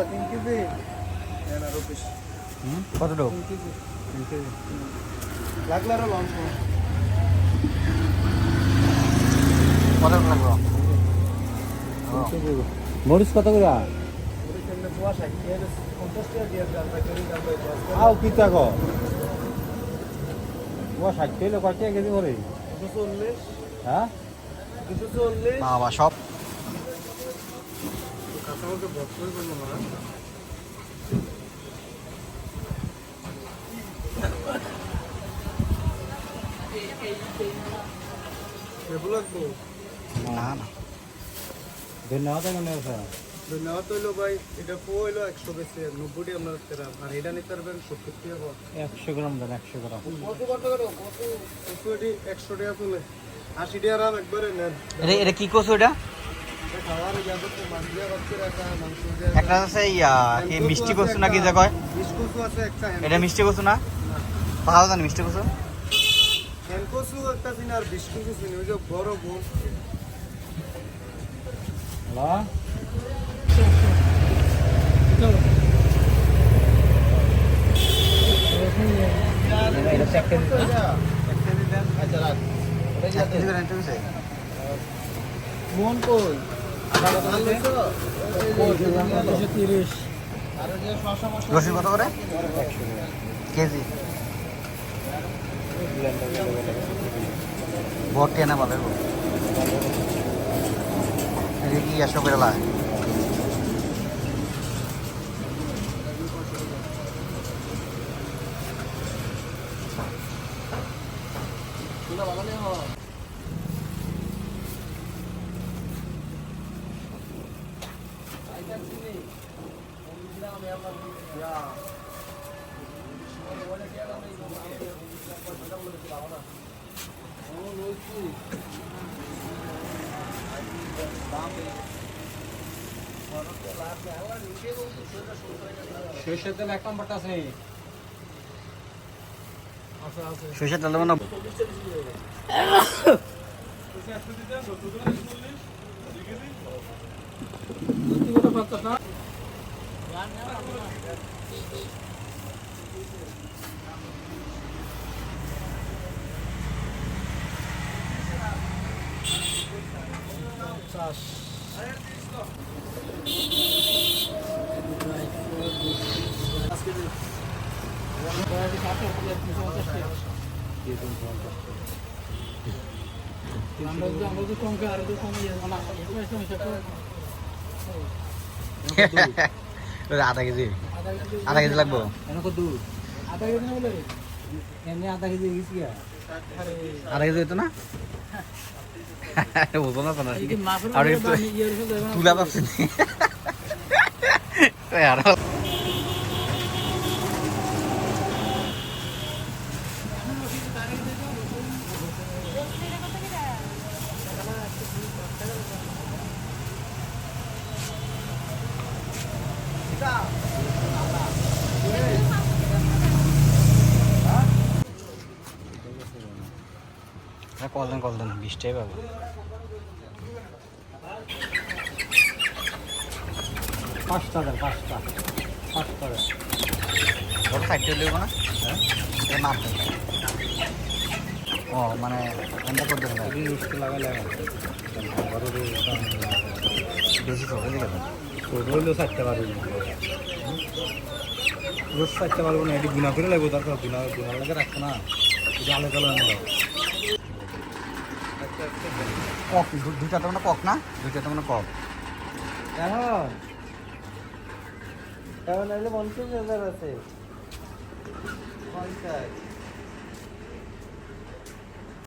3 KG না rupees কত টাকা 3 কেজি লাগলে আরো লঞ্চ কত লাগলো মরিচ কত করে আও কি টাকা ও 60 কিলো কত কেজি করে 240 হ্যাঁ 240 বাবা সব কাঁচামালকে বক্স করে করবো না লাগবো না না ধন্যবাদ মনে হচ্ছে ধন্যবাদ হইলো ভাই এটা পো হইলো 100 বেশি 90টি আপনার আর এটা নিতে পারবেন 70 টাকা 100 গ্রাম দেন 100 গ্রাম কত কত করে কত 100 টাকা তুলে 80 টাকা রাম একবারে নেন এটা কি কসু এটা খাওয়ার যাবে তো মাছলিয়া বাচ্চা রাখা মাংস দিয়ে একটা আছে কি মিষ্টি কসু না কি যা কয় বিস্কুট আছে একটা এটা মিষ্টি কসু না পাওয়া যায় মিষ্টি কসু হ্যান্ডকসু একটা দিন আর বিস্কুট চিনি ওই যে বড় বোন হ্যালো এটা চেক করে দিন আচ্ছা রাখ মন কই 230 আর যে শশা মশলা রসুন কত করে কেজি বট কেনা পাবে এটা কি 100 করে লাগে তুলা বাগানে হ আইটেম চিনি দিলাম আমি আমার ইয়া বলে কি আমি সরষের তেল এক নম্বরটা আছে আচ্ছা আছে সরষের তেল মানে আধা কেজি লাগবো আধা কেজি হতো না বুঝবো না আর তুলা পাচ্ছি আর কল দেন 20 টাই পাবো পাঁচটা বড় সাইডটা নেব না হ্যাঁ মাপ দেন ও মানে এন্ড করে দেন এই জিনিসটা লাগালে বড় বেশি হবে দেখে রইলো 60 পারবো রোজ 60 পারবো না এটি গুণা করে লাগবে তারপর গুণা লাগে রাখতে না এটা আলাদা আলাদা দাও কক দুইটা তো মানে কক না দুইটা তো মানে কক এখন এলে 50,000 আছে 50